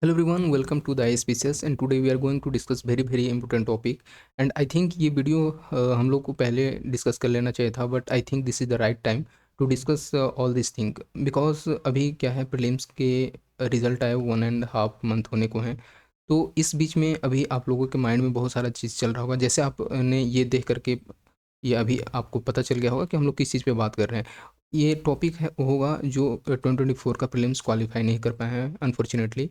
Hello everyone, welcome to the ISPCS and today we are going to discuss very important topic and I think ये video हम लोग को पहले discuss कर लेना चाहिए था but I think this is the right time to discuss all this thing because अभी क्या है प्रीलिम्स के रिजल्ट आए 1.5 मंथ होने को हैं। तो इस बीच में अभी आप लोगों के माइंड में बहुत सारा चीज़ चल रहा होगा, जैसे आपने ये देख करके ये अभी आपको पता चल गया होगा कि हम लोग किस चीज़ पे बात कर रहे हैं। ये टॉपिक है होगा जो 2024 का प्रीलिम्स क्वालिफाई नहीं कर पाए हैं अनफॉर्चुनेटली।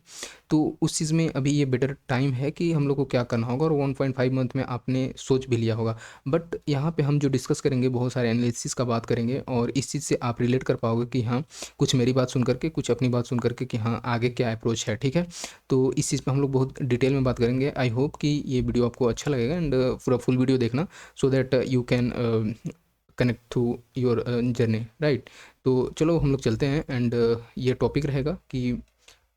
तो उस चीज़ में अभी ये बेटर टाइम है कि हम लोग को क्या करना होगा और 1.5 मंथ में आपने सोच भी लिया होगा। बट यहाँ पे हम जो डिस्कस करेंगे बहुत सारे एनालिसिस का बात करेंगे और इस चीज़ से आप रिलेट कर पाओगे कि हाँ, कुछ मेरी बात सुन करके कुछ अपनी बात सुन करके कि हाँ आगे क्या अप्रोच है, ठीक है। तो इस चीज़ पे हम लोग बहुत डिटेल में बात करेंगे। आई होप कि ये वीडियो आपको अच्छा लगेगा एंड पूरा फुल वीडियो देखना so that you can connect to your journey, right. तो चलो हम लोग चलते हैं एंड ये टॉपिक रहेगा कि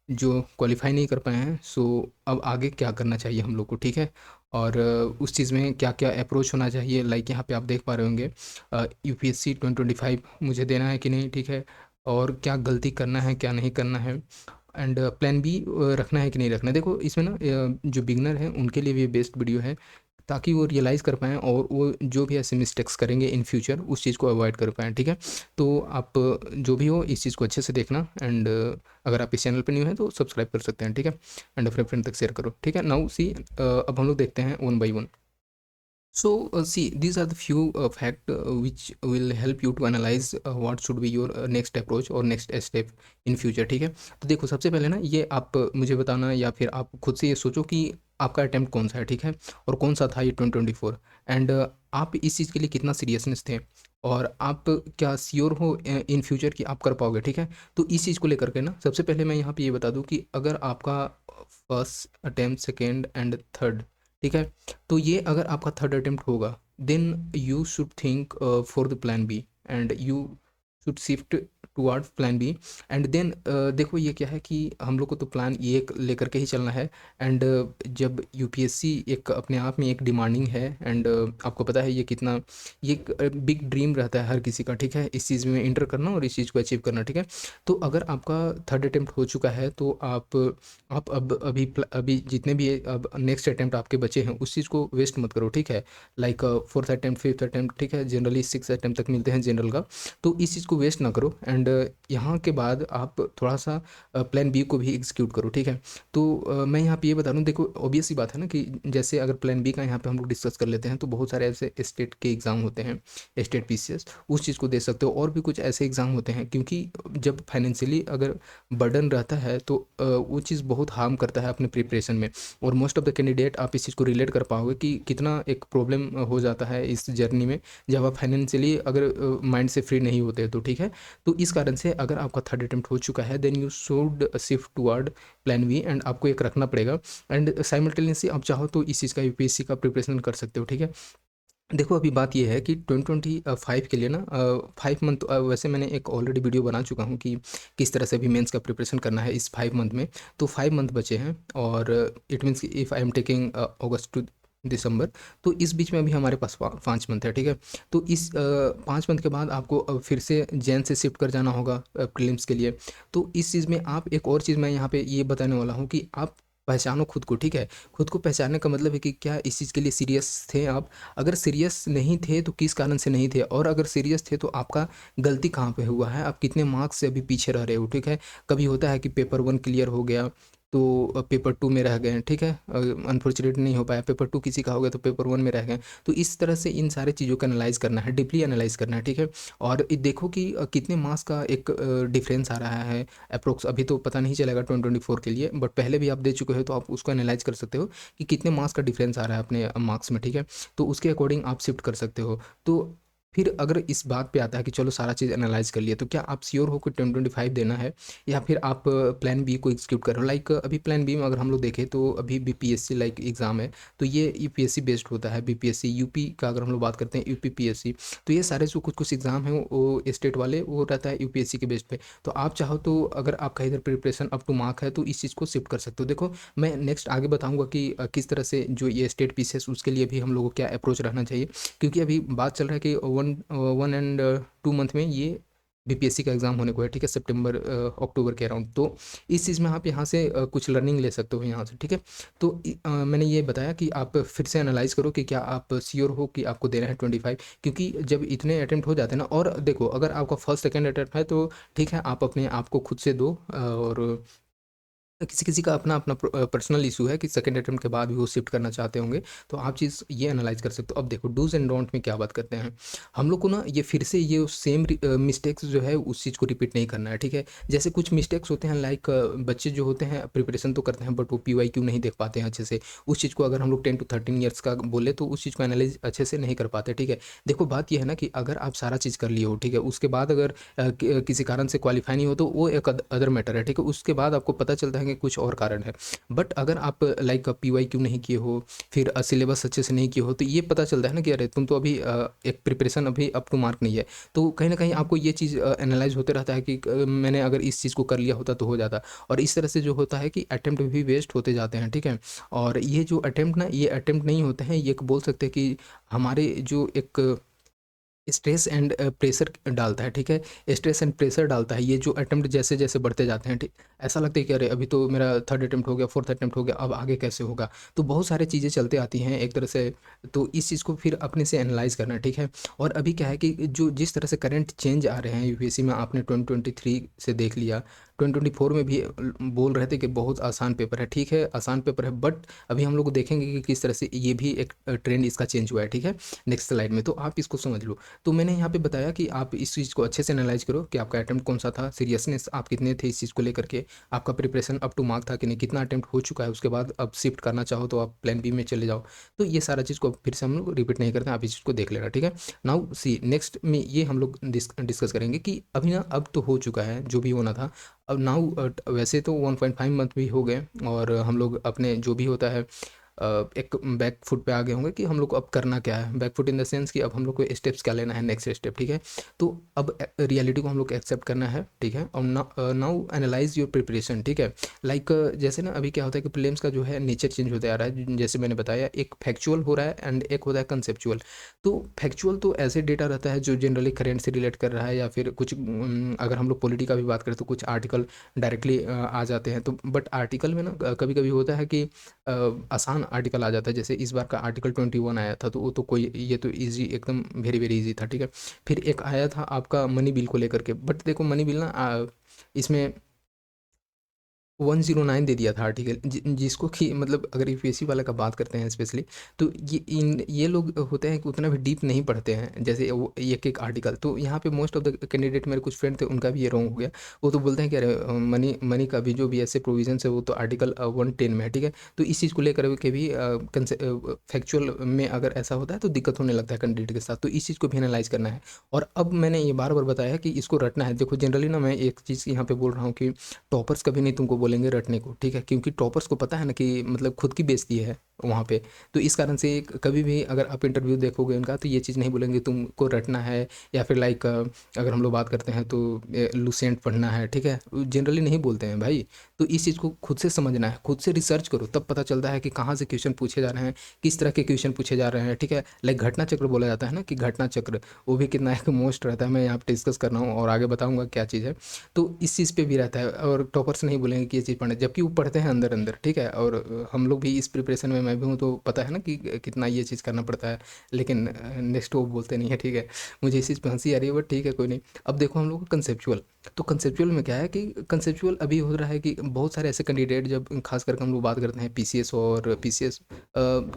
जो क्वालिफाई नहीं कर पाए हैं सो अब आगे क्या करना चाहिए हम लोग को, ठीक है। और उस चीज़ में क्या क्या अप्रोच होना चाहिए, लाइक यहाँ पे आप देख पा रहे होंगे यूपीएससी 2025 मुझे देना है कि नहीं, ठीक है। और क्या गलती करना है क्या नहीं करना है एंड प्लान बी रखना है कि नहीं रखना है। देखो इसमें ना जो बिगनर हैं उनके लिए भी बेस्ट वीडियो है ताकि वो रियलाइज़ कर पाएँ और वो जो भी ऐसे मिस्टेक्स करेंगे इन फ्यूचर उस चीज़ को अवॉइड कर पाएँ, ठीक है। तो आप जो भी हो इस चीज़ को अच्छे से देखना एंड अगर आप इस चैनल पे न्यू हैं तो सब्सक्राइब कर सकते हैं, ठीक है। एंड अपने फ्रेंड तक शेयर करो, ठीक है। नाउ सी अब हम लोग देखते हैं one by one. So, see, these are the few fact which will help you to analyze what should be your next approach और next step in future, ठीक है। तो देखो सबसे पहले ना ये आप मुझे बताना या फिर आप खुद से ये सोचो कि आपका अटेम्प्ट कौन सा है, ठीक है। और कौन सा था ये 2024 एंड आप इस चीज़ के लिए कितना सीरियसनेस थे और आप क्या श्योर हो इन फ्यूचर कि आप कर पाओगे, ठीक है। तो इस चीज़ को लेकर के ना सबसे पहले मैं यहाँ पे ये बता दूँ कि अगर आपका first attempt second and third, ठीक है, तो ये अगर आपका थर्ड अटेम्प्ट होगा then you should think for the plan B and you should shift toward plan B and then देखो ये क्या है कि हम लोग को तो प्लान ये लेकर के ही चलना है एंड जब यूपीएससी एक अपने आप में एक डिमांडिंग है एंड आपको पता है ये कितना ये एक बिग ड्रीम रहता है हर किसी का, ठीक है, इस चीज़ में इंटर करना और इस चीज़ को अचीव करना, ठीक है। तो अगर आपका थर्ड अटेम्प्ट हो चुका है तो आप अब अभी जितने भी अब नेक्स्ट अटेम्प्ट आपके बचे हैं उस चीज़ को वेस्ट मत करो, ठीक है। Like fourth attempt fifth attempt, ठीक है, जनरली सिक्स अटेम्प्ट तक मिलते हैं जनरल का। तो इस चीज़ को वेस्ट ना करो एंड यहाँ के बाद आप थोड़ा सा प्लान बी को भी एग्जीक्यूट करो, ठीक है। तो मैं यहाँ पे ये बता दूँ, देखो ऑब्वियस सी बात है ना कि जैसे अगर प्लान बी का यहाँ पे हम लोग डिस्कस कर लेते हैं तो बहुत सारे ऐसे स्टेट के एग्ज़ाम होते हैं, स्टेट पीसीएस, उस चीज़ को दे सकते हो। और भी कुछ ऐसे एग्ज़ाम होते हैं क्योंकि जब फाइनेंशियली अगर बर्डन रहता है तो वो चीज़ बहुत हार्म करता है अपने प्रिपरेशन में। और मोस्ट ऑफ द कैंडिडेट आप इस चीज़ को रिलेट कर पाओगे कि कितना एक प्रॉब्लम हो जाता है इस जर्नी में जब आप फाइनेंशियली अगर माइंड से फ्री नहीं होते तो, ठीक है। तो इस कारण से अगर आपका थर्ड अटेम्प्ट हो चुका है then you should shift toward plan B and आपको एक रखना पड़ेगा एंड साइमल्टेनियसली आप चाहो तो इस चीज़ का यूपीएससी का प्रिपरेशन कर सकते हो, ठीक है। देखो अभी बात ये है कि 2025 के लिए ना 5 मंथ, वैसे मैंने एक ऑलरेडी वीडियो बना चुका हूँ कि किस तरह से अभी मेंस का प्रिपरेशन करना है इस 5 मंथ में। तो 5 मंथ बचे हैं और it means if I am taking August to December, तो इस बीच में अभी हमारे पास 5 मंथ है, ठीक है। तो इस 5 मंथ के बाद आपको फिर से जैन से शिफ्ट कर जाना होगा प्रीलिम्स के लिए। तो इस चीज़ में आप एक और चीज़ मैं यहाँ पे ये बताने वाला हूँ कि आप पहचानो खुद को, ठीक है। खुद को पहचानने का मतलब है कि क्या इस चीज़ के लिए सीरियस थे आप। अगर सीरियस नहीं थे तो किस कारण से नहीं थे और अगर सीरियस थे तो आपका गलती कहाँ पे हुआ है, आप कितने मार्क्स से अभी पीछे रह रहे हो, ठीक है। कभी होता है कि पेपर वन क्लियर हो गया तो पेपर टू में रह गए, ठीक है, अनफॉर्चुनेट नहीं हो पाया, पेपर टू किसी का हो गया तो पेपर वन में रह गए। तो इस तरह से इन सारे चीज़ों का एनालाइज करना है, डीपली एनालाइज करना है, ठीक है। और देखो कि कितने मार्क्स का एक डिफरेंस आ रहा है अप्रोक्स। अभी तो पता नहीं चलेगा 2024 के लिए बट पहले भी आप दे चुके हो तो आप उसको एनालाइज कर सकते हो कि कितने मार्क्स का डिफरेंस आ रहा है अपने मार्क्स में, ठीक है। तो उसके अकॉर्डिंग आप शिफ्ट कर सकते हो। तो फिर अगर इस बात पे आता है कि चलो सारा चीज़ एनालाइज कर लिया तो क्या आप श्योर हो कि 2025 देना है या फिर आप प्लान बी को एग्जीक्यूट कर रहे हो। लाइक अभी प्लान बी में अगर हम लोग देखें तो अभी बीपीएससी लाइक एग्ज़ाम है तो ये यूपीएससी बेस्ड होता है। बीपीएससी यूपी का अगर हम लोग बात करते हैं यूपी पीएससी, तो ये सारे जो कुछ कुछ एग्ज़ाम हैं वो स्टेट वाले वो रहता है यूपीएससी के बेस पे। तो आप चाहो तो अगर आपका इधर प्रिपरेशन अप टू मार्क है तो इस चीज़ को शिफ्ट कर सकते हो। देखो मैं नेक्स्ट आगे बताऊंगा कि किस तरह से जो ये स्टेट पीसेस उसके लिए भी हम लोगों को क्या अप्रोच रहना चाहिए, क्योंकि अभी बात चल रहा है कि 1 एंड 2 मंथ में ये बीपीएससी का एग्ज़ाम होने को है, ठीक है, सितंबर अक्टूबर के अराउंड। तो इस चीज़ में आप यहाँ से कुछ लर्निंग ले सकते हो यहाँ से, ठीक है। तो मैंने ये बताया कि आप फिर से एनालाइज़ करो कि क्या आप श्योर हो कि आपको देना है 25, क्योंकि जब इतने अटेम्प्ट हो जाते हैं ना, और देखो अगर आपका फर्स्ट सेकंड अटेम्प्ट है तो ठीक है, आप अपने आप को खुद से दो। और किसी-किसी का अपना-अपना पर्सनल इश्यू है कि सेकंड अटेम्प्ट के बाद भी वो शिफ्ट करना चाहते होंगे, तो आप चीज़ ये एनालाइज़ कर सकते हो। अब देखो डूज़ एंड डोंट में क्या बात करते हैं, हम लोग को ना ये फिर से ये सेम मिस्टेक्स जो है उस चीज़ को रिपीट नहीं करना है, ठीक है? जैसे कुछ मिस्टेक्स होते हैं, लाइक बच्चे जो होते हैं प्रिपरेशन तो करते हैं बट वो पीवाईक्यू नहीं देख पाते हैं अच्छे से। उस चीज़ को अगर हम लोग 10 टू 13 ईयर्स का बोले तो उस चीज़ को एनालाइज़ अच्छे से नहीं कर पाते, ठीक है? देखो बात ये है ना कि अगर आप सारा चीज़ कर लिए हो, ठीक है? उसके बाद अगर किसी कारण से क्वालीफाई नहीं हो तो वो एक अदर मैटर है, ठीक है? उसके बाद आपको पता चलता है कि कुछ और कारण है। बट अगर आप लाइक पीवाईक्यू नहीं किए हो, फिर सिलेबस अच्छे से नहीं किए हो, तो ये पता चलता है ना कि अरे तुम तो अभी एक प्रिपरेशन अभी अप टू मार्क नहीं है। तो कहीं न कहीं आपको ये चीज़ एनालाइज़ होते रहता है कि मैंने अगर इस चीज़ को कर लिया होता तो हो जाता। और इस तरह से जो होता है कि अटेम्प्ट भी वेस्ट होते जाते हैं, ठीक है? और ये जो अटेम्प्ट ना, ये अटेम्प्ट नहीं होते हैं, ये एक बोल सकते हैं कि हमारे जो एक स्ट्रेस एंड प्रेशर डालता है, ठीक है? स्ट्रेस एंड प्रेशर डालता है ये जो अटेम्प्ट जैसे-जैसे बढ़ते जाते हैं, ठीक? ऐसा लगता है कि अरे अभी तो मेरा थर्ड अटेम्प्ट हो गया, फोर्थ अटेम्प्ट हो गया, अब आगे कैसे होगा? तो बहुत सारी चीज़ें चलते आती हैं एक तरह से, तो इस चीज़ को फिर अपने से एनालाइज़ करना है, ठीक है? और अभी क्या है कि जो जिस तरह से करंट चेंज आ रहे हैं यूपीएससी में, आपने 2023 से देख लिया, 2024 में भी बोल रहे थे कि बहुत आसान पेपर है, ठीक है, आसान पेपर है, बट अभी हम लोग देखेंगे कि किस तरह से ये भी एक ट्रेंड इसका चेंज हुआ है, ठीक है? नेक्स्ट स्लाइड में, तो आप इसको समझ लो। तो मैंने यहाँ पे बताया कि आप इस चीज़ को अच्छे से एनालाइज़ करो कि आपका अटेम्प्ट कौन-सा था, सीरियसनेस आप कितने थे इस चीज़ को लेकर के, आपका प्रिपरेशन अप टू मार्क था कि नहीं, कितना अटेम्प्ट हो चुका है, उसके बाद अब शिफ्ट करना चाहो तो आप प्लान बी में चले जाओ। तो ये सारा चीज़ को फिर से हम लोग रिपीट नहीं करते हैं, आप इस चीज़ को देख लेना, ठीक है। नाउ सी नेक्स्ट में ये हम लोग डिस्कस करेंगे कि अभी ना अब तो हो चुका है जो भी होना था। अब नाउ वैसे तो 1.5 मंथ भी हो गए और हम लोग अपने जो भी होता है एक बैक फुट पे आ गए होंगे कि हम लोग को अब करना क्या है, back foot in the sense कि अब हम लोग को स्टेप्स क्या लेना है, नेक्स्ट स्टेप, ठीक है। तो अब रियलिटी को हम लोग को एक्सेप्ट करना है, ठीक है। और नाउ एनालाइज योर प्रिपरेशन, ठीक है। लाइक जैसे ना अभी क्या होता है कि प्रीलिम्स का जो है नेचर चेंज होते आ रहा है, जैसे मैंने बताया एक फैक्चुअल हो रहा है एंड एक होता है कंसेप्चुअल। तो फैक्चुअल तो ऐसे डेटा रहता है जो जनरली करंट से रिलेट कर रहा है, या फिर कुछ अगर हम लोग पॉलिटी का भी बात करें तो कुछ आर्टिकल डायरेक्टली आ जाते हैं। तो बट आर्टिकल में ना कभी कभी होता है कि आसान आर्टिकल आ जाता है, जैसे इस बार का आर्टिकल 21 आया था, तो वो तो कोई, ये तो ईज़ी एकदम वेरी वेरी ईज़ी था, ठीक है। फिर एक आया था आपका मनी बिल को लेकर के, बट देखो मनी बिल ना इसमें 109 दे दिया था आर्टिकल, जिसको कि मतलब अगर यूपीएससी वाला का बात करते हैं स्पेशली, तो ये लोग होते हैं कि उतना भी डीप नहीं पढ़ते हैं, जैसे वो एक एक आर्टिकल। तो यहाँ पे मोस्ट ऑफ द कैंडिडेट, मेरे कुछ फ्रेंड थे, उनका भी ये रॉन्ग हो गया। वो तो बोलते हैं कि अरे मनी मनी का भी जो भी ऐसे प्रोविजन है वो तो आर्टिकल 110 में है, ठीक है। तो इस चीज़ को लेकर के भी फैक्चुअल में अगर ऐसा होता है तो दिक्कत होने लगता है कैंडिडेट के साथ, तो इस चीज़ को भी एनालाइज करना है। और अब मैंने ये बार बार बताया है कि इसको रटना है। देखो जनरली ना मैं एक चीज़ यहाँ पे बोल रहा हूँ कि टॉपर्स कभी नहीं तुमको बोलेंगे रटने को, ठीक है, क्योंकि टॉपर्स को पता है ना कि मतलब खुद की बेइज्जती है वहाँ पे। तो इस कारण से कभी भी अगर आप इंटरव्यू देखोगे उनका, तो ये चीज़ नहीं बोलेंगे तुमको रटना है, या फिर लाइक अगर हम लोग बात करते हैं तो लुसेंट पढ़ना है, ठीक है, जनरली नहीं बोलते हैं भाई। तो इस चीज़ को खुद से समझना है, खुद से रिसर्च करो, तब पता चलता है कि कहाँ से क्वेश्चन पूछे जा रहे हैं, किस तरह के क्वेश्चन पूछे जा रहे हैं, ठीक है। लाइक घटना चक्र बोला जाता है ना, कि घटना चक्र वो भी कितना एक मोस्ट रहता है, मैं यहाँ पे डिस्कस कर रहा हूँ और आगे बताऊँगा क्या चीज़ है। तो इस चीज़ पे भी रहता है, और टॉपर्स नहीं बोलेंगे कि ये चीज़ पढ़ना, जबकि वो पढ़ते हैं अंदर अंदर, ठीक है। और हम लोग भी इस प्रिपरेशन में, मैं भी हूँ, तो पता है ना कि कितना ये चीज़ करना पड़ता है, लेकिन नेक्स्ट वो बोलते नहीं है, ठीक है। मुझे इस चीज़ पे हंसी आ रही है, बट ठीक है कोई नहीं। अब देखो हम लोग का कंसेप्चुअल, तो कंसेप्चुअल में क्या है कि कंसेप्चुअल अभी हो रहा है कि बहुत सारे ऐसे कैंडिडेट, जब खास करके हम लोग बात करते हैं पीसीएस और पीसीएस,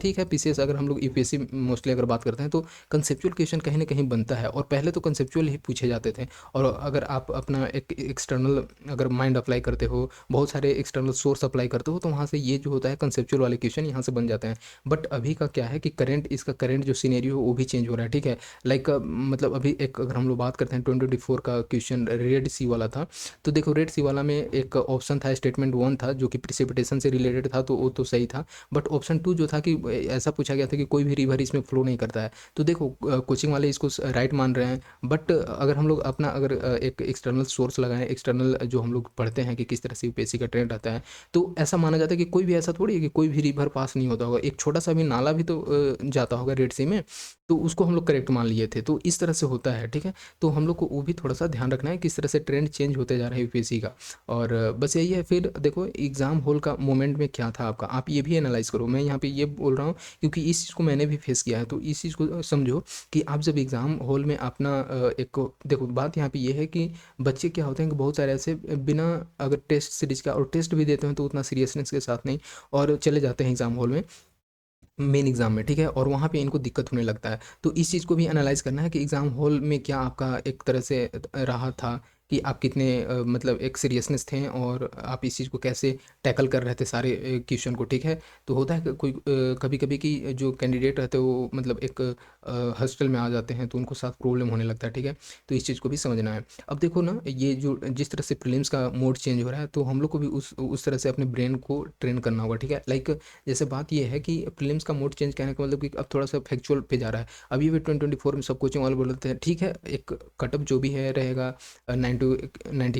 ठीक है, पीसीएस अगर हम लोग यूपीएससी मोस्टली अगर बात करते हैं तो कंसेप्चुअल क्वेश्चन कहीं ना कहीं बनता है, और पहले तो कंसेप्चुअल ही पूछे जाते थे। और अगर आप अपना एक एक्सटर्नल अगर माइंड अप्लाई करते हो, बहुत सारे एक्सटर्नल सोर्स अप्लाई करते हो, तो वहाँ से ये जो होता है कंसेप्चुअल वाले क्वेश्चन यहाँ से बन जाते हैं। बट अभी का क्या है कि इसका करंट जो सीनेरियो है वो भी चेंज हो रहा है, ठीक है। लाइक मतलब अभी एक अगर हम लोग बात करते हैं 2024 का क्वेश्चन, रेड सी वाला था। तो देखो रेड सी वाला में एक ऑप्शन था, स्टेटमेंट 1 था जो कि प्रिसिपिटेशन से रिलेटेड था, तो वो तो सही था। बट ऑप्शन 2 जो था कि ऐसा पूछा गया था कि कोई भी रिवर इसमें फ्लो नहीं करता है। तो देखो कोचिंग वाले इसको राइट मान रहे हैं, बट अगर हम लोग अपना अगर एक एक्सटर्नल सोर्स लगाएं, एक्सटर्नल जो हम लोग पढ़ते हैं कि किस तरह से यूपीएससी का ट्रेंड रहता है, तो ऐसा माना जाता है कि कोई भी ऐसा थोड़ी है कि कोई भी रिवर पास नहीं होता होगा, एक छोटा सा भी नाला भी तो जाता होगा रेड सी में, तो उसको हम लोग करेक्ट मान लिए थे। तो इस तरह से होता है, ठीक है। तो हम लोग को वो भी थोड़ा सा ध्यान रखना है किस तरह से ट्रेंड चेंज होते जा रहा है यूपीएससी का। और बस यही है। फिर देखो एग्जाम हॉल का मोमेंट में क्या था आपका, आप ये भी एनालाइज करो। मैं यहाँ पे ये बोल रहा हूँ क्योंकि इस चीज़ को मैंने भी फेस किया है, तो इस चीज़ को समझो कि आप जब एग्ज़ाम हॉल में अपना एक देखो बात यहाँ पे ये है कि बच्चे क्या होते हैं कि बहुत सारे ऐसे बिना अगर टेस्ट सीरीज का और टेस्ट भी देते हैं तो उतना सीरियसनेस के साथ नहीं, और चले जाते हैं एग्ज़ाम हॉल में मेन एग्जाम में, ठीक है, और वहाँ पे इनको दिक्कत होने लगता है। तो इस चीज़ को भी एनालाइज करना है कि एग्ज़ाम हॉल में क्या आपका एक तरह से रहा था कि आप कितने मतलब एक सीरियसनेस थे और आप इस चीज़ को कैसे टैकल कर रहे थे सारे क्वेश्चन को, ठीक है। तो होता है कि कोई कभी कभी कि जो कैंडिडेट रहते हैं वो मतलब एक हॉस्टल में आ जाते हैं तो उनको साथ प्रॉब्लम होने लगता है, ठीक है। तो इस चीज़ को भी समझना है। अब देखो ना, ये जो जिस तरह से प्रीलिम्स का मोड चेंज हो रहा है, तो हम लोग को भी उस तरह से अपने ब्रेन को ट्रेन करना होगा, ठीक है। लाइक जैसे बात ये है कि प्रीलिम्स का मोड चेंज कहने का मतलब कि अब थोड़ा सा फैक्चुअल पे जा रहा है। अभी भी 2024 में सब कोचिंग वाले बोलते हैं ठीक है एक कटअप जो भी है रहेगा 90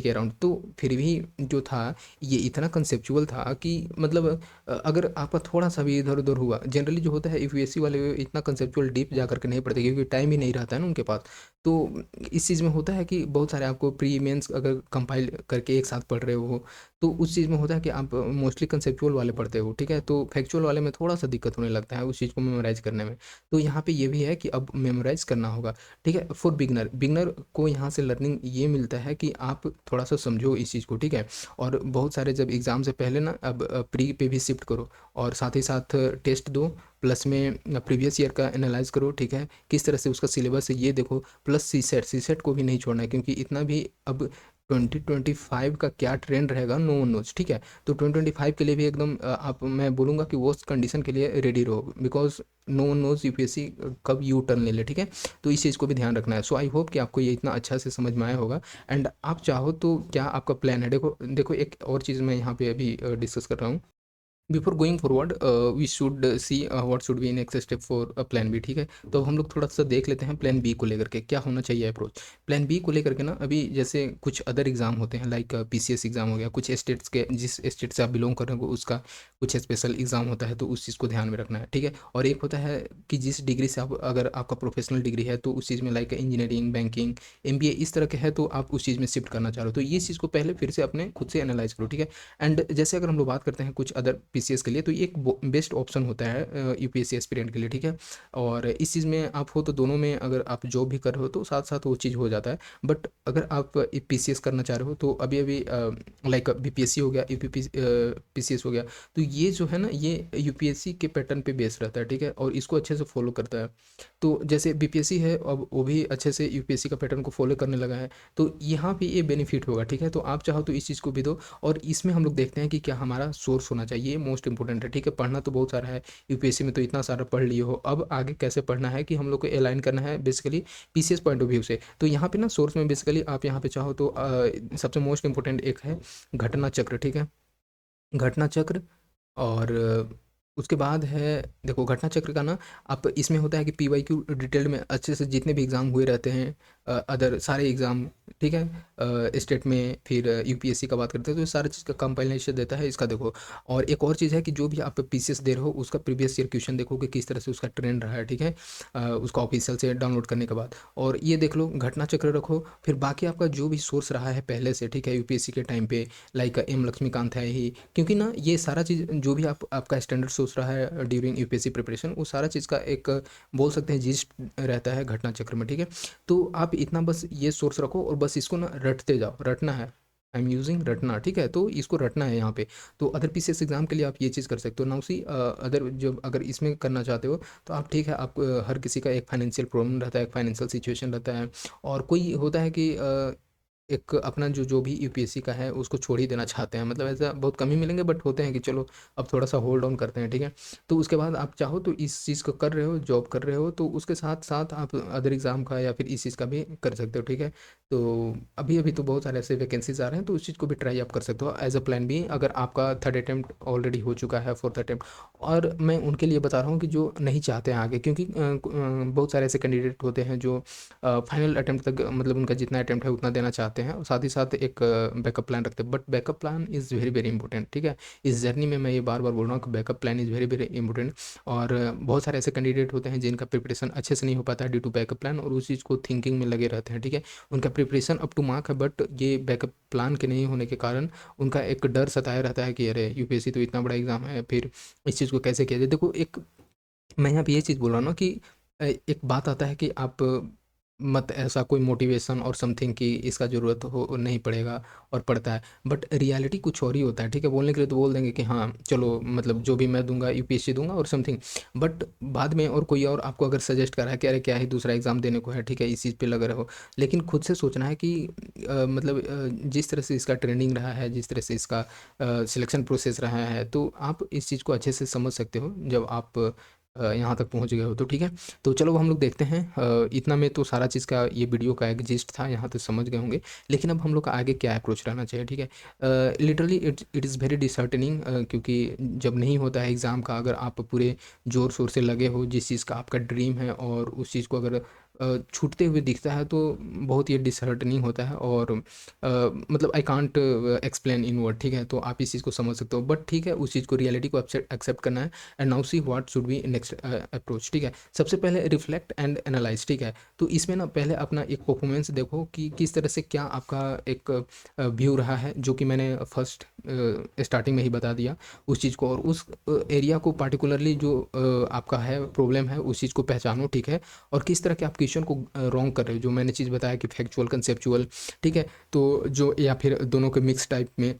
के अराउंड, तो फिर भी जो था ये इतना कंसेप्चुअल था कि मतलब अगर आपका थोड़ा सा भी इधर उधर हुआ, जनरली जो होता है यूपीएससी वाले इतना कंसेप्चुअल डीप जा करके नहीं पढ़ते क्योंकि टाइम ही नहीं रहता है ना उनके पास। तो इस चीज़ में होता है कि बहुत सारे आपको प्री मेंस अगर कंपाइल करके एक साथ पढ़ रहे हो, तो उस चीज़ में होता है कि आप मोस्टली कंसेप्चुअल वाले पढ़ते हो, ठीक है। तो फैक्चुअल वाले में थोड़ा सा दिक्कत होने लगता है उस चीज़ को मेमोराइज करने में। तो यहाँ पे ये भी है कि अब मेमोराइज करना होगा, ठीक है। फॉर बिगनर, बिगनर को यहाँ से लर्निंग ये मिलता है कि आप थोड़ा सा समझो इस चीज़ को, ठीक है। और बहुत सारे जब एग्ज़ाम से पहले ना अब प्री पे भी शिफ्ट करो और साथ ही साथ टेस्ट दो, प्लस में प्रीवियस ईयर का एनालाइज करो, ठीक है, किस तरह से उसका सिलेबस है ये देखो, प्लस सी सेट को भी नहीं छोड़ना है क्योंकि इतना भी अब 2025 का क्या ट्रेंड रहेगा नो वन नोज, ठीक है। तो 2025 के लिए भी एकदम आप मैं बोलूँगा कि वो कंडीशन के लिए रेडी रहो, because no one knows UPSC कब यू टर्न ले ले, ठीक है। तो इस चीज़ को भी ध्यान रखना है। सो आई होप कि आपको ये इतना अच्छा से समझ में आया होगा। एंड आप चाहो तो क्या आपका प्लान है, देखो देखो एक और चीज़ मैं यहाँ पे अभी डिस्कस कर रहा हूँ। Before going forward we should see what should be next step for plan B, ठीक है। तो अब हम लोग थोड़ा सा देख लेते हैं प्लान बी को लेकर के क्या होना चाहिए अप्रोच। प्लान बी को लेकर के ना अभी जैसे कुछ अदर एग्जाम होते हैं लाइक पीसीएस एग्जाम हो गया, कुछ स्टेट्स के जिस स्टेट से आप बिलोंग कर रहे हो उसका कुछ स्पेशल एग्जाम होता है, तो उस चीज़ को ध्यान में रखना है, ठीक है। और एक होता है कि जिस डिग्री से आप अगर आपका प्रोफेशनल डिग्री है तो उस चीज़ में लाइक इंजीनियरिंग, बैंकिंग, एमबीए इस तरह के है तो आप उस चीज़ में शिफ्ट करना चाह रहे हो, तो ये चीज़ को पहले फिर से अपने खुद से एनालाइज करो, ठीक है। एंड जैसे अगर हम लोग बात करते हैं कुछ अदर पीसीएस के लिए, तो ये एक बेस्ट ऑप्शन होता है यूपीएससी एस्पिरेंट के लिए, ठीक है। और इस चीज़ में आप हो तो दोनों में अगर आप जॉब भी कर रहे हो तो साथ साथ वो चीज़ हो जाता है। बट अगर आप पीसीएस करना चाह रहे हो तो अभी अभी लाइक बीपीएससी हो गया, यूपी पीसीएस हो गया, तो ये जो है ना ये यूपीएससी के पैटर्न पे बेस रहता है, ठीक है, और इसको अच्छे से फॉलो करता है। तो जैसे बीपीएससी है अब वो भी अच्छे से यूपीएससी का पैटर्न को फॉलो करने लगा है, तो यहाँ पे ये बेनिफिट होगा, ठीक है। तो आप चाहो तो इस चीज़ को भी दो। और इसमें हम लोग देखते हैं कि क्या हमारा सोर्स होना चाहिए, मोस्ट इंपॉर्टेंट है, ठीक है। पढ़ना तो बहुत सारा है, यूपीएससी में तो इतना सारा पढ़ लिए हो, अब आगे कैसे पढ़ना है कि हम लोग को अलाइन करना है basically PCS point of view से। तो यहाँ पे ना सोर्स में बेसिकली आप यहाँ पे चाहो तो सबसे मोस्ट इंपॉर्टेंट एक है घटना चक्र, ठीक है, घटना चक्र। और उसके बाद है देखो घटना चक्र का ना, आप इसमें होता है कि पीवाई क्यू डिटेल्ड में अच्छे से जितने भी एग्ज़ाम हुए रहते हैं अदर सारे एग्ज़ाम, ठीक है, स्टेट में फिर यूपीएससी का बात करते हैं तो ये सारी चीज़ का कंपाइलेशन देता है इसका देखो। और एक और चीज़ है कि जो भी आप पीसीएस दे रहे हो उसका प्रीवियस ईयर क्वेश्चन देखो कि किस तरह से उसका ट्रेंड रहा है, ठीक है, उसका ऑफिशियल से डाउनलोड करने के बाद। और ये देख लो घटना चक्र रखो, फिर बाकी आपका जो भी सोर्स रहा है पहले से, ठीक है, यूपीएससी के टाइम पे लाइक एम लक्ष्मीकांत है ही, क्योंकि ना ये सारा चीज़ जो भी आपका स्टैंडर्ड सोर्स रहा है ड्यूरिंग यूपीएससी प्रिपरेशन वो सारा चीज़ का एक बोल सकते हैं जिस्ट रहता है घटना चक्र में, ठीक है। तो आप इतना बस ये सोर्स रखो और बस इसको ना रटते जाओ, रटना है, आई एम यूजिंग रटना, ठीक है। तो इसको रटना है यहाँ पे। तो अदर पीसीएस एग्जाम के लिए आप ये चीज़ कर सकते हो नाउ सी अदर जो अगर इसमें करना चाहते हो तो आप ठीक है, आप हर किसी का एक फाइनेंशियल प्रॉब्लम रहता है, एक फाइनेंशियल सिचुएशन रहता है, और कोई होता है कि एक अपना जो जो भी यूपीएससी का है उसको छोड़ ही देना चाहते हैं, मतलब ऐसा बहुत कम ही मिलेंगे, बट होते हैं कि चलो अब थोड़ा सा होल्ड ऑन करते हैं, ठीक है। तो उसके बाद आप चाहो तो इस चीज़ को कर रहे हो, जॉब कर रहे हो, तो उसके साथ साथ आप अदर एग्ज़ाम का या फिर इस चीज़ का भी कर सकते हो, ठीक है। तो अभी अभी तो बहुत सारे ऐसे वैकेंसीज आ रहे हैं, तो उस चीज़ को भी ट्राई आप कर सकते हो एज अ प्लान बी, अगर आपका थर्ड अटैम्प्ट ऑलरेडी हो चुका है, फोर्थ अटैम्प्ट। और मैं उनके लिए बता रहा हूँ कि जो नहीं चाहते हैं आगे, क्योंकि बहुत सारे ऐसे कैंडिडेट होते हैं जो फाइनल अटेम्प्ट तक, मतलब उनका जितना अटेम्प्ट है उतना देना चाहते हैं, और साथ ही साथ एक बैकअप प्लान रखते हैं, but backup plan is very very important, ठीक है। इस जर्नी में मैं ये बार बार बोल रहा हूँ कि backup plan is very very important. और बहुत सारे ऐसे कैंडिडेट होते हैं जिनका प्रिपरेशन अच्छे से नहीं हो पाता है ड्यू टू बैकअप प्लान, और उस चीज़ को थिंकिंग में लगे रहते हैं, ठीक है। उनका प्रिपरेशन अप टू मार्क है, बट ये बैकअप प्लान के नहीं होने के कारण उनका एक डर सताया रहता है कि अरे यूपीएससी तो इतना बड़ा एग्जाम है, फिर इस चीज़ को कैसे किया जाए। देखो, एक मैं यहाँ पे ये चीज़ बोल रहा हूँ ना कि एक बात आता है कि आप मत ऐसा कोई मोटिवेशन और समथिंग कि इसका ज़रूरत हो नहीं पड़ेगा, और पड़ता है, बट रियलिटी कुछ और ही होता है, ठीक है। बोलने के लिए तो बोल देंगे कि हाँ चलो, मतलब जो भी मैं दूंगा यूपीएससी दूंगा और समथिंग, बट बाद में और कोई और आपको अगर सजेस्ट करा है कि अरे क्या ही दूसरा एग्ज़ाम देने को है, ठीक है, इस चीज़ पे लगे रहो। लेकिन खुद से सोचना है कि मतलब जिस तरह से इसका ट्रेंडिंग रहा है, जिस तरह से इसका सिलेक्शन प्रोसेस रहा है, तो आप इस चीज़ को अच्छे से समझ सकते हो जब आप यहाँ तक पहुँच गए हो, तो ठीक है। तो चलो हम लोग देखते हैं, इतना में तो सारा चीज़ का ये वीडियो का एक जिस्ट था, यहाँ तक समझ गए होंगे। लेकिन अब हम लोग का आगे क्या अप्रोच रहना चाहिए, ठीक है। लिटरली इट इज़ वेरी डिसर्टनिंग, क्योंकि जब नहीं होता है एग्ज़ाम का, अगर आप पूरे ज़ोर शोर से लगे हो जिस चीज़ का आपका ड्रीम है, और उस चीज़ को अगर छूटते हुए दिखता है, तो बहुत ही डिसहार्टनिंग होता है। और मतलब I can't explain in word, ठीक है। तो आप इस चीज़ को समझ सकते हो, बट ठीक है, उस चीज़ को रियलिटी को एक्सेप्ट करना है। And now see what should be next approach, ठीक है। सबसे पहले रिफ्लेक्ट एंड एनालाइज, ठीक है। तो इसमें ना पहले अपना एक परफॉर्मेंस देखो कि किस तरह से क्या आपका एक व्यू रहा है, जो कि मैंने फर्स्ट स्टार्टिंग में ही बता दिया उस चीज़ को। और उस एरिया को पार्टिकुलरली जो आपका है प्रॉब्लम है, उस चीज़ को पहचानो, ठीक है। और किस तरह के आप क्वेश्चन को रॉन्ग कर रहे हो, जो मैंने चीज़ बताया कि फैक्चुअल कंसेप्चुअल, ठीक है। तो जो या फिर दोनों के मिक्स टाइप में,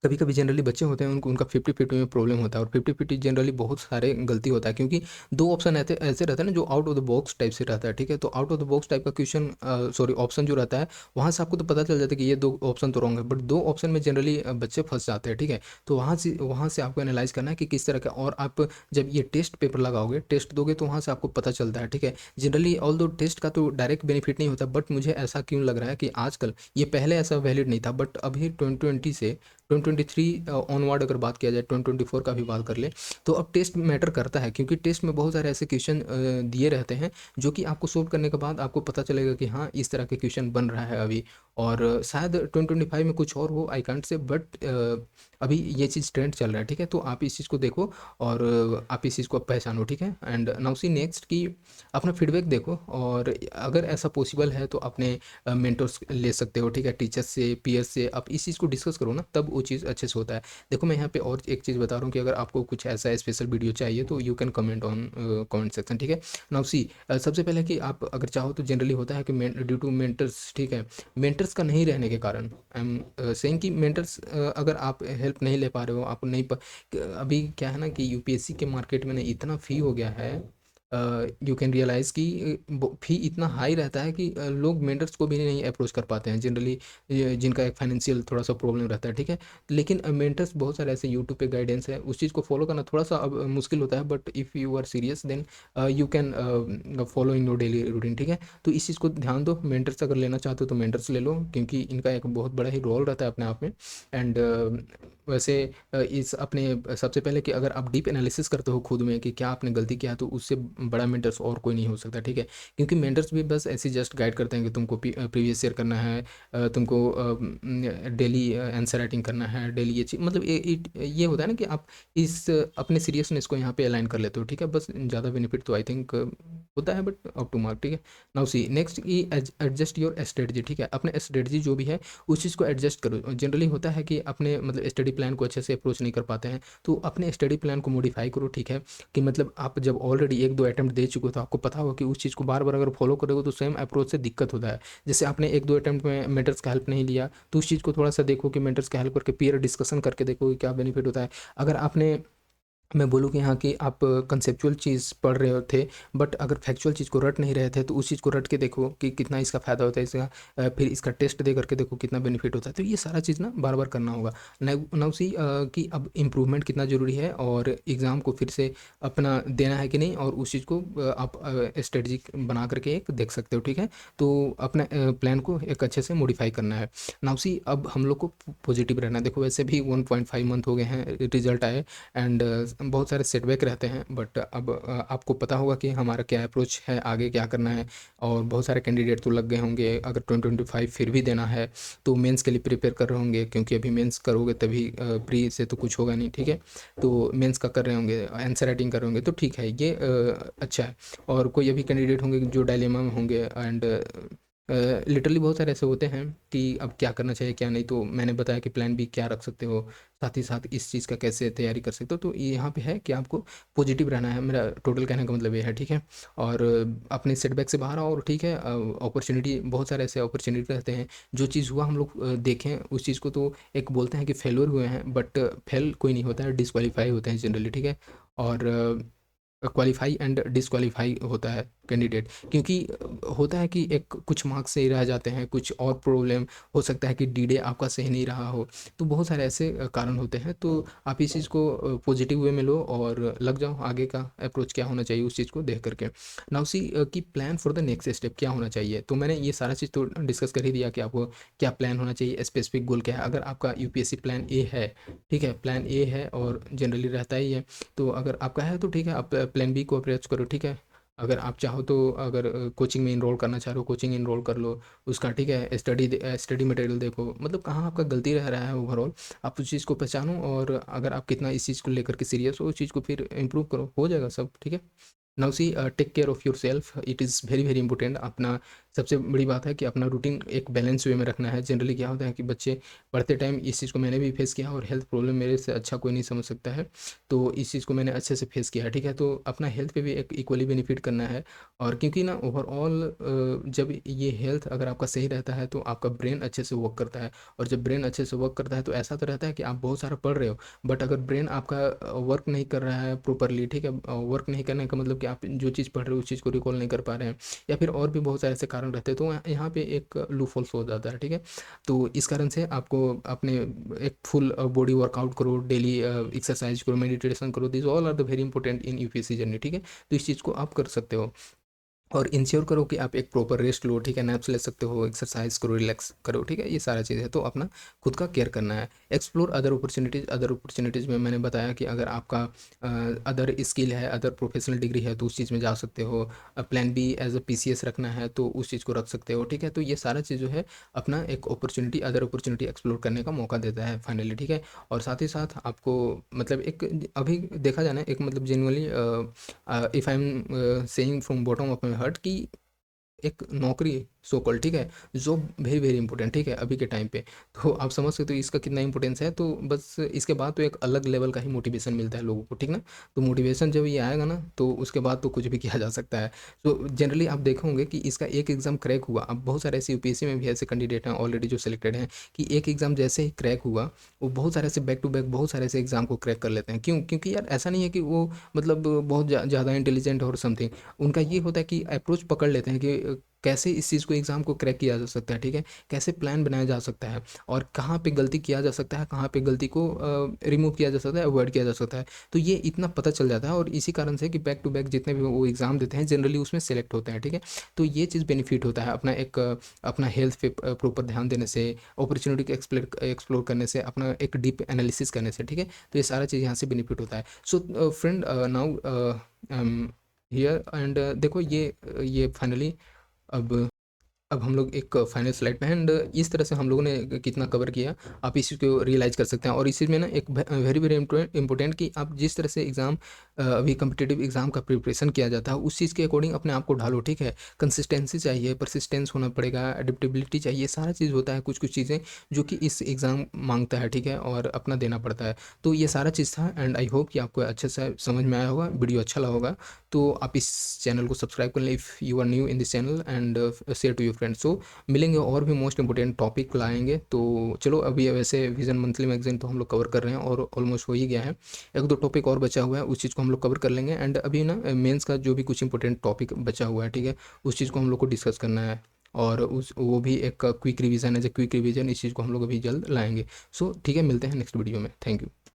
कभी कभी जनरली बच्चे होते हैं उनको उनका 50-50 में प्रॉब्लम होता है, और 50-50 जनरली बहुत सारे गलती होता है, क्योंकि दो ऑप्शन ऐसे ऐसे रहते हैं ना जो out of the box type से रहता है, ठीक है। तो out of the box type का क्वेश्चन, सॉरी ऑप्शन जो रहता है, वहाँ से आपको तो पता चल जाता है कि ये दो ऑप्शन तो रॉन्ग है, बट दो ऑप्शन में जनरली बच्चे फंस जाते हैं, ठीक है। तो वहाँ से आपको एनालाइज करना है कि किस तरह का, और आप जब ये टेस्ट पेपर लगाओगे, टेस्ट दोगे, तो वहाँ से आपको पता चलता है, ठीक है। जनरली ऑल दो टेस्ट का तो डायरेक्ट बेनिफिट नहीं होता, बट मुझे ऐसा क्यों लग रहा है कि आजकल, ये पहले ऐसा वैलिड नहीं था, बट अभी 2020 से 2023 ऑनवर्ड अगर बात किया जाए, 2024 का भी बात कर ले, तो अब टेस्ट मैटर करता है, क्योंकि टेस्ट में बहुत सारे ऐसे क्वेश्चन दिए रहते हैं, जो कि आपको सोल्व करने के बाद आपको पता चलेगा कि हाँ इस तरह के क्वेश्चन बन रहा है अभी। और शायद 2025 में कुछ और हो, आई कांट से, बट अभी ये चीज़ ट्रेंड चल रहा है, ठीक है। तो आप इस चीज़ को देखो, और आप इस चीज़ को पहचानो, ठीक है। एंड नाउ सी नेक्स्ट कि अपना फीडबैक देखो, और अगर ऐसा पॉसिबल है तो अपने मेंटर्स ले सकते हो, ठीक है, टीचर्स से, पीएस से आप इस चीज़ को डिस्कस करो ना, तब वो चीज़ अच्छे से होता है। देखो, मैं यहाँ पे और एक चीज़ बता रहा हूँ कि अगर आपको कुछ ऐसा स्पेशल वीडियो चाहिए तो you can comment on comment section, ठीक है। नाउ सी, सबसे पहले कि आप अगर चाहो तो जनरली होता है कि ड्यू टू मेंटर्स, ठीक है, मेंटर्स का नहीं रहने के कारण, आई एम सेइंग कि मेंटर्स, अगर आप हेल्प नहीं ले पा रहे हो, आप नहीं अभी क्या है ना कि यूपीएससी के मार्केट में ना इतना फ़ी हो गया है, यू कैन रियलाइज़ कि फ़ी इतना हाई रहता है कि लोग मेंटर्स को भी नहीं अप्रोच कर पाते हैं जनरली, जिनका एक फाइनेंशियल थोड़ा सा प्रॉब्लम रहता है, ठीक है। लेकिन मेंटर्स बहुत सारे ऐसे यूट्यूब पे गाइडेंस है, उस चीज़ को फॉलो करना थोड़ा सा अब मुश्किल होता है, but if you are serious then you can follow in your daily routine, ठीक है। तो इस चीज़ को ध्यान दो, मेंटर्स अगर लेना चाहते हो तो मेंटर्स ले लो, क्योंकि इनका एक बहुत बड़ा ही रोल रहता है अपने आप में। एंड वैसे इस अपने सबसे पहले कि अगर आप डीप एनालिसिस करते हो खुद में कि क्या आपने गलती किया, तो उससे बड़ा मेंटर्स और कोई नहीं हो सकता, ठीक है। क्योंकि मेंटर्स भी बस ऐसे जस्ट गाइड करते हैं कि तुमको प्रीवियस ईयर करना है, तुमको डेली आंसर राइटिंग करना है, डेली ये चीज़, मतलब ये होता है ना कि आप इस अपने सीरियसनेस को यहाँ पे अलाइन कर लेते हो, ठीक है। बस ज़्यादा बेनिफिट तो आई थिंक होता है, बट अप टू मार्क, ठीक है। नाउ सी नेक्स्ट की एडजस्ट योर स्ट्रेटजी, ठीक है। अपने स्ट्रेटजी जो भी है उस चीज़ को एडजस्ट करो। जनरली होता है कि अपने मतलब स्टडी प्लान को अच्छे से अप्रोच नहीं कर पाते हैं, तो अपने स्टडी प्लान को मॉडिफाई करो, ठीक है। कि मतलब आप जब ऑलरेडी एक दो अटैम्प्ट दे चुके हो, तो आपको पता होगा कि उस चीज़ को बार बार अगर फॉलो करोगे तो सेम अप्रोच से दिक्कत होता है। जैसे आपने एक दो अटैम्प्ट में मेंटर्स का हेल्प नहीं लिया, तो उस चीज़ को थोड़ा सा देखो कि मेंटर्स का हेल्प करके पीयर डिस्कशन करके देखो कि क्या बेनिफिट होता है। अगर आपने मैं बोलूँ कि हाँ, कि आप कंसेप्चुअल चीज़ पढ़ रहे हो थे, बट अगर फैक्चुअल चीज़ को रट नहीं रहे थे, तो उस चीज़ को रट के देखो कि कितना इसका फ़ायदा होता है, इसका फिर इसका टेस्ट दे करके देखो कितना बेनिफिट होता है। तो ये सारा चीज़ ना बार-बार करना होगा। नाउ सी कि अब इम्प्रूवमेंट कितना ज़रूरी है, और एग्ज़ाम को फिर से अपना देना है कि नहीं, और उस चीज़ को आप स्ट्रेटजी बना करके एक देख सकते हो, ठीक है? तो अपने प्लान को एक अच्छे से मॉडिफ़ाई करना है। नाउ सी अब हम लोग को पॉजिटिव रहना है। देखो वैसे भी 1.5 मंथ हो गए हैं रिज़ल्ट आए, एंड बहुत सारे सेटबैक रहते हैं, बट अब आपको पता होगा कि हमारा क्या अप्रोच है, आगे क्या करना है। और बहुत सारे कैंडिडेट तो लग गए होंगे, अगर 2025 फिर भी देना है तो मेंस के लिए प्रिपेयर कर रहे होंगे, क्योंकि अभी मेंस करोगे तभी प्री से तो कुछ होगा नहीं, ठीक है? तो मेंस का कर रहे होंगे, आंसर राइटिंग कर रहे होंगे, तो ठीक है, ये अच्छा है। और कोई अभी कैंडिडेट होंगे जो डायलेमा में होंगे, एंड लिटरली बहुत सारे ऐसे होते हैं कि अब क्या करना चाहिए क्या नहीं। तो मैंने बताया कि प्लान बी क्या रख सकते हो, साथ ही साथ इस चीज़ का कैसे तैयारी कर सकते हो। तो ये यहाँ पे है कि आपको पॉजिटिव रहना है, मेरा टोटल कहने का मतलब ये है, ठीक है? और अपने सेटबैक से बाहर आओ, और ठीक है, अपॉर्चुनिटी बहुत सारे ऐसे अपॉर्चुनिटी रहते हैं। जो चीज़ हुआ हम लोग देखें उस चीज़ को, तो एक बोलते हैं कि फेल्योर हुए हैं, बट फेल कोई नहीं होता है, डिसक्वालीफाई होते हैं जनरली, ठीक है? और क्वालिफाई एंड डिसक्वालीफाई होता है कैंडिडेट, क्योंकि होता है कि एक कुछ मार्क्स सही रह जाते हैं, कुछ और प्रॉब्लम हो सकता है कि डी डे आपका सही नहीं रहा हो। तो बहुत सारे ऐसे कारण होते हैं। तो आप इस चीज़ को पॉजिटिव वे में लो और लग जाओ, आगे का अप्रोच क्या होना चाहिए उस चीज़ को देख करके। नाउ सी कि plan for the next step क्या होना चाहिए। तो मैंने ये सारा चीज़ तो डिस्कस कर ही दिया कि आपको क्या प्लान होना चाहिए, स्पेसिफिक गोल क्या है। अगर आपका यूपीएससी प्लान ए है, ठीक है, प्लान ए है और जनरली रहता ही है, तो अगर आपका है तो ठीक है, आप प्लान बी को अप्रोच करो, ठीक है? अगर आप चाहो तो, अगर कोचिंग में इनरोल करना चाह रहे हो, कोचिंग इनरोल कर लो उसका, ठीक है? स्टडी मटेरियल देखो, मतलब कहाँ आपका गलती रह रहा है ओवरऑल, आप उस चीज़ को पहचानो, और अगर आप कितना इस चीज़ को लेकर के सीरियस हो, उस चीज़ को फिर इम्प्रूव करो, हो जाएगा सब, ठीक है? Now see take care of yourself, it is very very important. अपना सबसे बड़ी बात है कि अपना रूटीन एक बैलेंस वे में रखना है। जनरली क्या होता है कि बच्चे पढ़ते टाइम, इस चीज़ को मैंने भी फेस किया, और हेल्थ प्रॉब्लम मेरे से अच्छा कोई नहीं समझ सकता है। तो इस चीज़ को मैंने अच्छे से फेस किया है, ठीक है? तो अपना हेल्थ पे भी एक इक्वली बेनिफिट करना है। और क्योंकि ना ओवरऑल जब ये हेल्थ अगर आपका सही रहता है, तो आपका ब्रेन अच्छे से वर्क करता है। और जब ब्रेन अच्छे से वर्क करता है, तो ऐसा तो रहता है कि आप बहुत सारा पढ़ रहे हो, बट अगर ब्रेन आपका वर्क नहीं कर रहा है प्रॉपरली, ठीक है? वर्क नहीं करने का मतलब कि आप जो चीज़ पढ़ रहे हो उस चीज़ को रिकॉल नहीं कर पा रहे हैं, या फिर और भी बहुत सारे ऐसे कारण रहते हैं, तो यहाँ पे एक लूप होल्स हो जाता है, ठीक है? तो इस कारण से आपको अपने एक फुल बॉडी वर्कआउट करो, डेली एक्सरसाइज करो, मेडिटेशन करो, this all are the very important in UPSC journey, ठीक है? तो इस चीज़ को आप कर सकते हो, और इंश्योर करो कि आप एक प्रॉपर रेस्ट लो, ठीक है? नैप्स ले सकते हो, एक्सरसाइज करो, रिलैक्स करो, ठीक है? ये सारा चीज़ है, तो अपना खुद का केयर करना है। एक्सप्लोर अदर अपॉर्चुनिटीज़ में मैंने बताया कि अगर आपका अदर स्किल है, अदर प्रोफेशनल डिग्री है, तो उस चीज़ में जा सकते हो। Plan B as a PCS रखना है तो उस चीज़ को रख सकते हो, ठीक है? तो ये सारा चीज़ जो है अपना एक अपॉर्चुनिटी, अदर अपॉर्चुनिटी एक्सप्लोर करने का मौका देता है फाइनली, ठीक है? और साथ ही साथ आपको मतलब एक अभी देखा जाए ना, एक मतलब genuinely if I am saying from bottom of my heart कि एक नौकरी सो कॉल्ड, ठीक है? जॉब वेरी वेरी इंपॉर्टेंट, ठीक है, अभी के टाइम पे। तो आप समझ सकते हो इसका कितना इंपॉर्टेंस है। तो बस इसके बाद तो एक अलग लेवल का ही मोटिवेशन मिलता है लोगों को, ठीक ना? तो मोटिवेशन जब ये आएगा ना, तो उसके बाद तो कुछ भी किया जा सकता है। तो जनरली आप देखे होंगे कि इसका एक एग्ज़ाम क्रैक हुआ, अब बहुत सारे ऐसे यूपीएससी में भी ऐसे कैंडिडेट हैं ऑलरेडी जो सिलेक्टेड हैं, कि एक एग्ज़ाम जैसे ही क्रैक हुआ, वो बहुत सारे ऐसे बैक टू बैक बहुत सारे ऐसे एग्ज़ाम को क्रैक कर लेते हैं। क्यों? क्योंकि यार ऐसा नहीं है कि वो मतलब बहुत ज़्यादा इंटेलिजेंट और समथिंग। उनका ये होता है कि अप्रोच पकड़ लेते हैं कि कैसे इस चीज़ को एग्ज़ाम को क्रैक किया जा सकता है, ठीक है? कैसे प्लान बनाया जा सकता है, और कहाँ पे गलती किया जा सकता है, कहाँ पे गलती को रिमूव किया जा सकता है, अवॉइड किया जा सकता है। तो ये इतना पता चल जाता है, और इसी कारण से कि बैक टू बैक जितने भी वो एग्ज़ाम देते हैं जनरली उसमें सेलेक्ट होते हैं, ठीक है? तो ये चीज़ बेनिफिट होता है अपना एक अपना हेल्थ पे प्रॉपर ध्यान देने से, अपॉर्चुनिटी को एक्सप्लोर करने से, अपना एक डीप एनालिसिस करने से, ठीक है? तो ये सारा चीज़ यहाँ से बेनिफिट होता है। So friend, now here and देखो ये फाइनली अब हम लोग एक फाइनल स्लाइड पे हैं, एंड इस तरह से हम लोगों ने कितना कवर किया, आप इस चीज़ को रियलाइज़ कर सकते हैं। और इस चीज़ में ना एक वेरी वेरी इंपॉर्टेंट कि आप जिस तरह से एग्ज़ाम अभी कम्पिटिटिव एग्ज़ाम का प्रिपरेशन किया जाता है, उस चीज़ के अकॉर्डिंग अपने आप को ढालो, ठीक है? कंसिस्टेंसी चाहिए, परसिस्टेंस होना पड़ेगा, एडेप्टेबिलिटी चाहिए, सारा चीज़ होता है, कुछ कुछ चीज़ें जो कि इस एग्ज़ाम मांगता है, ठीक है? और अपना देना पड़ता है। तो ये सारा चीज़ था, एंड आई होप कि आपको अच्छे से समझ में आया होगा, वीडियो अच्छा लगा होगा। तो आप इस चैनल को सब्सक्राइब कर लें if you are new in this channel, and share to your friends. So मिलेंगे और भी मोस्ट इंपॉर्टेंट टॉपिक लाएंगे। तो चलो अभी वैसे विजन मंथली मैगजीन तो हम लोग कवर कर रहे हैं और ऑलमोस्ट हो ही गया है, एक दो टॉपिक और बचा हुआ है, उस चीज़ को हम लोग कवर कर लेंगे। एंड अभी ना मेंस का जो भी कुछ इंपॉर्टेंट टॉपिक बचा हुआ है, ठीक है, उस चीज़ को हम लोग को डिस्कस करना है। और उस वो भी एक क्विक रिवीजन है, क्विक रिवीजन, इस चीज़ को हम लोग अभी जल्द लाएंगे। सो ठीक है, मिलते हैं नेक्स्ट वीडियो में। Thank you.